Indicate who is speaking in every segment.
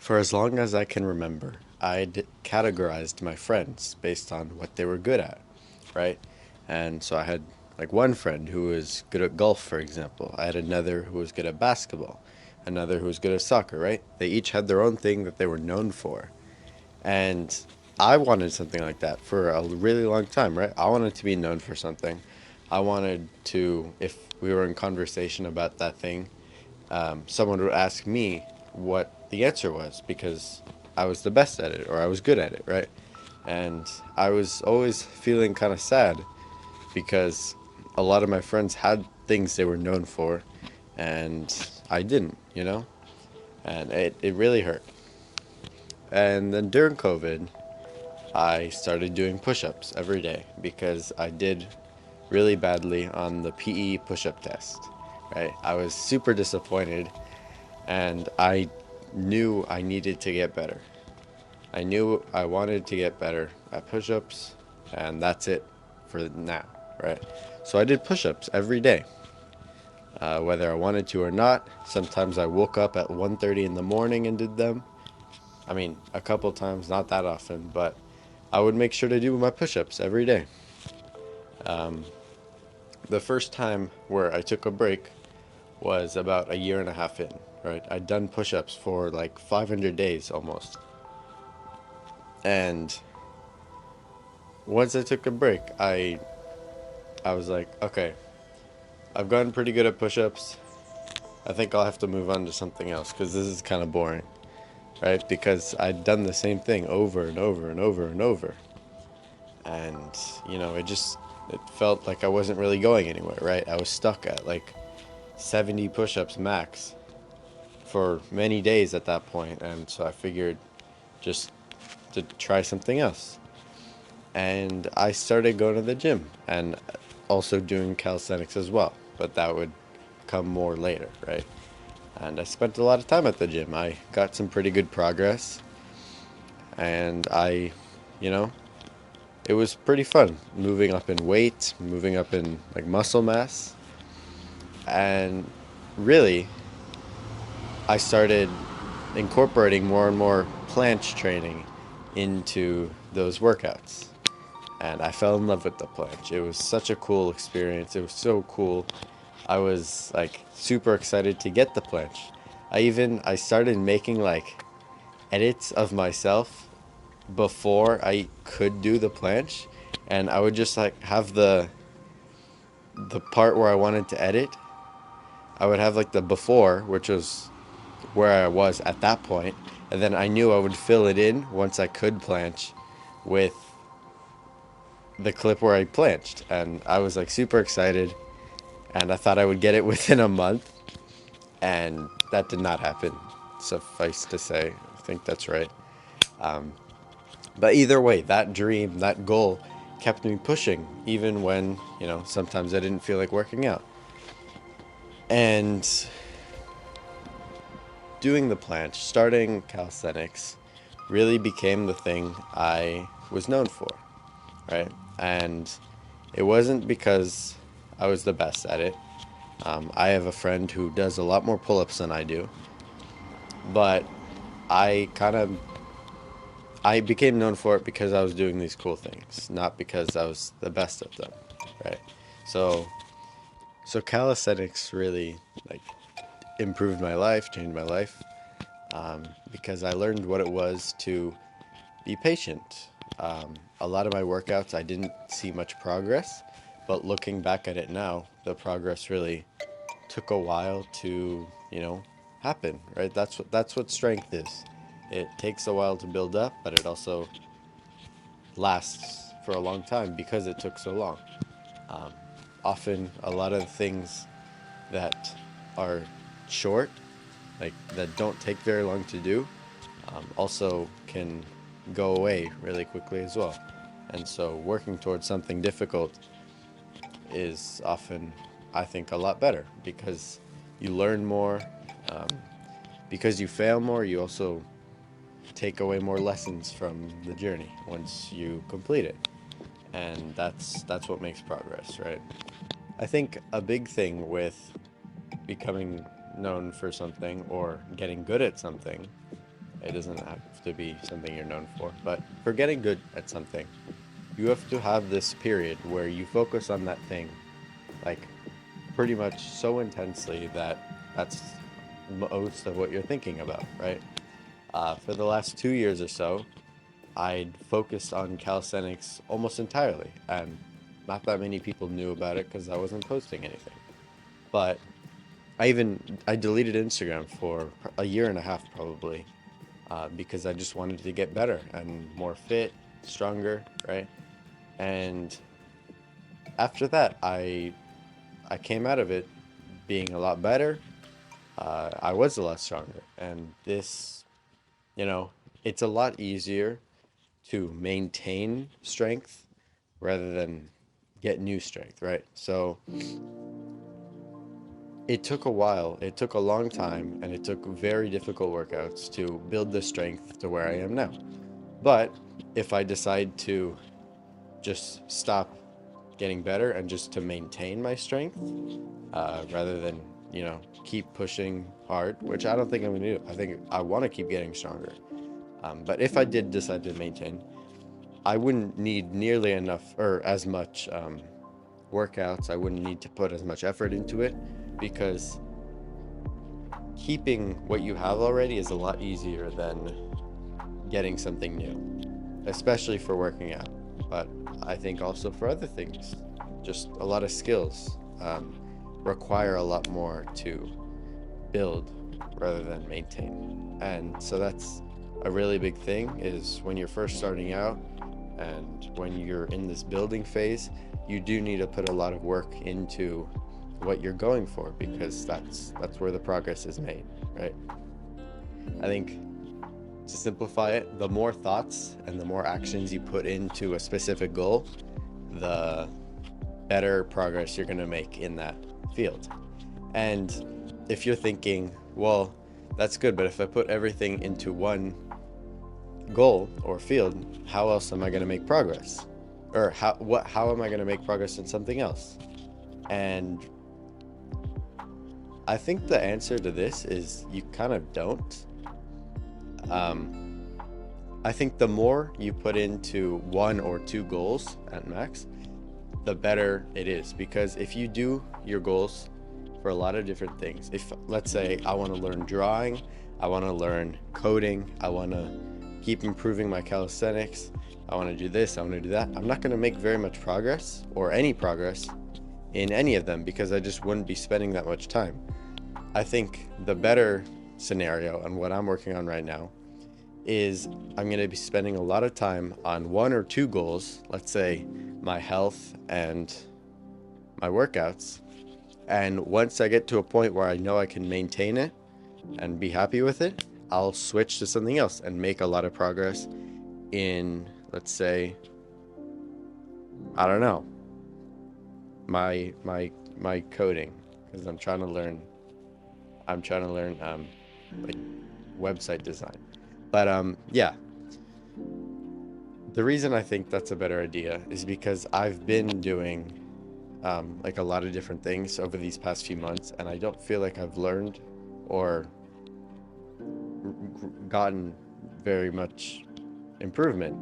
Speaker 1: For as long as I can remember, I'd categorized my friends based on what they were good at, right? And so I had like one friend who was good at golf, for example. I had another who was good at basketball, another who was good at soccer, right? They each had their own thing that they were known for. And I wanted something like that for a really long time, right? I wanted to be known for something. I wanted to, if we were in conversation about that thing, someone would ask me what the answer was because I was the best at it or I was good at it, right? And I was always feeling kind of sad because a lot of my friends had things they were known for and I didn't. And it really hurt. And then during COVID, I started doing push ups every day because I did really badly on the PE push up test, right? I was super disappointed and I knew I needed to get better. I knew I wanted to get better at push ups, and that's it for now, right? So I did push ups every day, whether I wanted to or not. Sometimes I woke up at 1:30 in the morning and did them. I mean, a couple times, not that often, but I would make sure to do my push ups every day. The first time where I took a break was about a year and a half in, right? I'd done push ups for like 500 days almost. And once I took a break, I was like, okay, I've gotten pretty good at push-ups. I think I'll have to move on to something else because this is kind of boring, right? Because I'd done the same thing over and over and over and over. And, it felt like I wasn't really going anywhere, right? I was stuck at like 70 push-ups max for many days at that point, and so I figured just to try something else. And I started going to the gym and also doing calisthenics as well, but that would come more later, right? And I spent a lot of time at the gym. I got some pretty good progress, and you know, it was pretty fun moving up in weight, moving up in like muscle mass, and really, I started incorporating more and more planche training into those workouts. And I fell in love with the planche. It was such a cool experience. It was so cool. I was like super excited to get the planche. I started making like edits of myself before I could do the planche, and I would just like have the part where I wanted to edit. I would have like the before, which was where I was at that point, and then I knew I would fill it in once I could planche with the clip where I planched, and I was like super excited, and I thought I would get it within a month, and that did not happen. Suffice to say, I think that's right. But either way, that dream, that goal, kept me pushing, even when sometimes I didn't feel like working out. And doing the planche, starting calisthenics, really became the thing I was known for, right? And it wasn't because I was the best at it. I have a friend who does a lot more pull ups than I do, but I kind of I became known for it because I was doing these cool things, not because I was the best at them, right? So so calisthenics really like improved my life, changed my life, because I learned what it was to be patient. A lot of my workouts, I didn't see much progress, but looking back at it now, the progress really took a while to, happen, right? That's what strength is. It takes a while to build up, but it also lasts for a long time because it took so long. Often, a lot of things that are short, like that don't take very long to do, also can go away really quickly as well. And so, working towards something difficult is often, I think, a lot better because you learn more. Um, because you fail more, you also take away more lessons from the journey once you complete it. And that's what makes progress, right? I think a big thing with becoming known for something or getting good at something It doesn't have to be something you're known for, but for getting good at something, you have to have this period where you focus on that thing, like pretty much so intensely that that's most of what you're thinking about, right? For the last 2 years or so, I'd focused on calisthenics almost entirely, and not that many people knew about it because I wasn't posting anything. But I deleted Instagram for a year and a half probably, because I just wanted to get better and more fit, stronger, right? And after that, I came out of it being a lot better. I was a lot stronger, and this, you know, it's a lot easier to maintain strength rather than get new strength, right? So it took a while, it took a long time, and it took very difficult workouts to build the strength to where I am now. But if I decide to just stop getting better and just to maintain my strength, rather than, keep pushing hard, which I don't think I'm gonna do. I think I want to keep getting stronger. But if I did decide to maintain, I wouldn't need nearly enough or as much workouts. I wouldn't need to put as much effort into it because keeping what you have already is a lot easier than getting something new, especially for working out. But I think also for other things, just a lot of skills require a lot more to build rather than maintain. And so that's a really big thing is when you're first starting out and when you're in this building phase, you do need to put a lot of work into what you're going for because that's where the progress is made, right? I think to simplify it, the more thoughts and the more actions you put into a specific goal, the better progress you're going to make in that field. And if you're thinking, well, that's good, but if I put everything into one goal or field, how else am I going to make progress? Or how am I going to make progress in something else? And I think the answer to this is you kind of don't. I think the more you put into one or two goals at max, the better it is. Because if you do your goals for a lot of different things, if let's say I want to learn drawing, I want to learn coding, I want to keep improving my calisthenics, I want to do this, I want to do that, I'm not going to make very much progress or any progress in any of them because I just wouldn't be spending that much time. I think the better scenario and what I'm working on right now is I'm going to be spending a lot of time on one or two goals, let's say my health and my workouts. And once I get to a point where I know I can maintain it and be happy with it, I'll switch to something else and make a lot of progress in, let's say, I don't know, my coding, because I'm trying to learn like website design. But yeah, the reason I think that's a better idea is because I've been doing like a lot of different things over these past few months, and I don't feel like I've learned or gotten very much improvement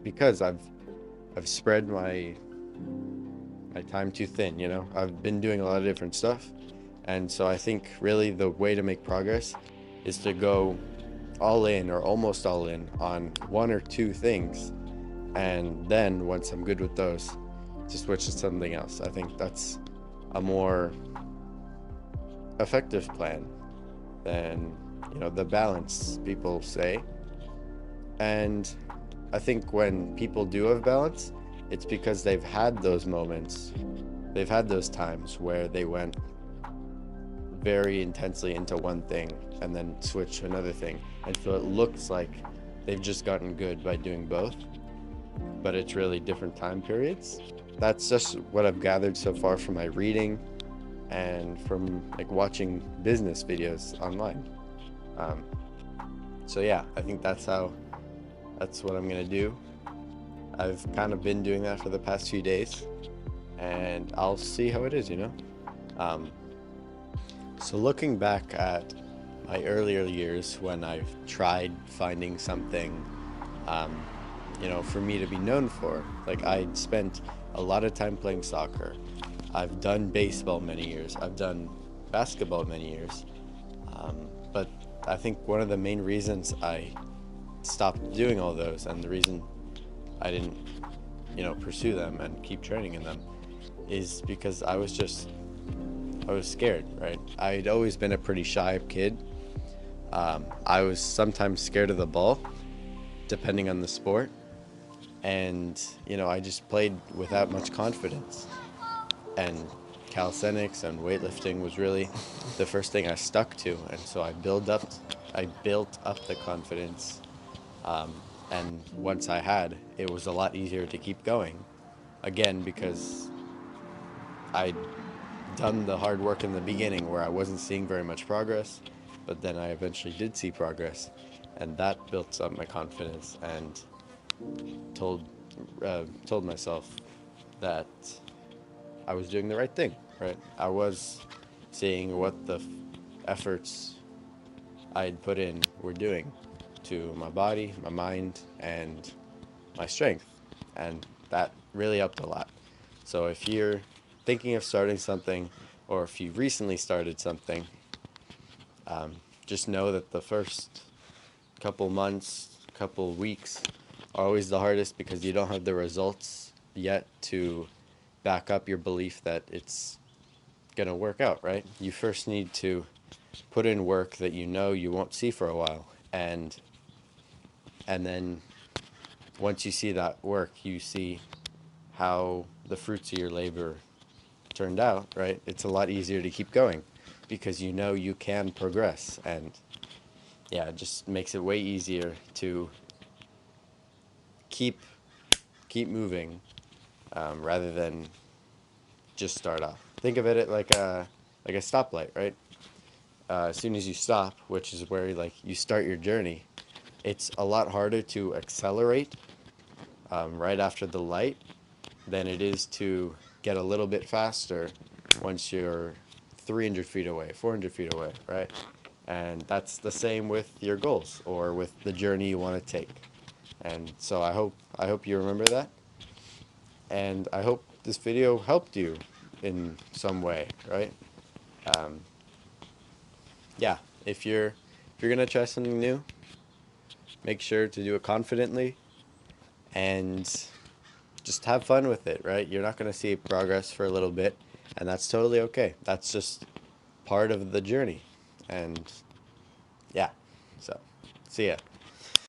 Speaker 1: because I've spread my time too thin. I've been doing a lot of different stuff, and so I think really the way to make progress is to go all in or almost all in on one or two things, and then once I'm good with those, to switch to something else. I think that's a more effective plan than the balance people say. And I think when people do have balance, it's because they've had those moments, they've had those times where they went very intensely into one thing and then switch to another thing, and so it looks like they've just gotten good by doing both, but it's really different time periods. That's just what I've gathered so far from my reading and from like watching business videos online. So yeah, I think that's what I'm gonna do. I've kind of been doing that for the past few days, and I'll see how it is. So looking back at my earlier years when I've tried finding something, um, for me to be known for. Like, I spent a lot of time playing soccer. I've done baseball many years. I've done basketball many years. But I think one of the main reasons I stopped doing all those, and the reason I didn't, pursue them and keep training in them, is because I was scared, right? I'd always been a pretty shy kid. I was sometimes scared of the ball, depending on the sport. And, I just played without much confidence. And calisthenics and weightlifting was really the first thing I stuck to. And so I built up the confidence. And once I had, it was a lot easier to keep going. Again, because I'd done the hard work in the beginning where I wasn't seeing very much progress, but then I eventually did see progress, and that built up my confidence and told told myself that I was doing the right thing. Right, I was seeing what the efforts I'd put in were doing to my body, my mind, and my strength, and that really helped a lot. So if you're thinking of starting something, or if you recently started something, just know that the first couple months, couple weeks are always the hardest because you don't have the results yet to back up your belief that it's gonna work out, right? You first need to put in work that you won't see for a while, and then once you see that work, you see how the fruits of your labor turned out, right? It's a lot easier to keep going because you can progress, and yeah, it just makes it way easier to keep keep moving, rather than just start off. Think of it like a stoplight, right? As soon as you stop, which is where like you start your journey, it's a lot harder to accelerate right after the light than it is to get a little bit faster once you're 300 feet away, 400 feet away, right? And that's the same with your goals or with the journey you want to take. And so I hope you remember that, and I hope this video helped you in some way, right? Um, yeah, if you're gonna try something new, make sure to do it confidently and just have fun with it, right? You're not gonna see progress for a little bit, and that's totally okay. That's just part of the journey, and yeah. So, see ya.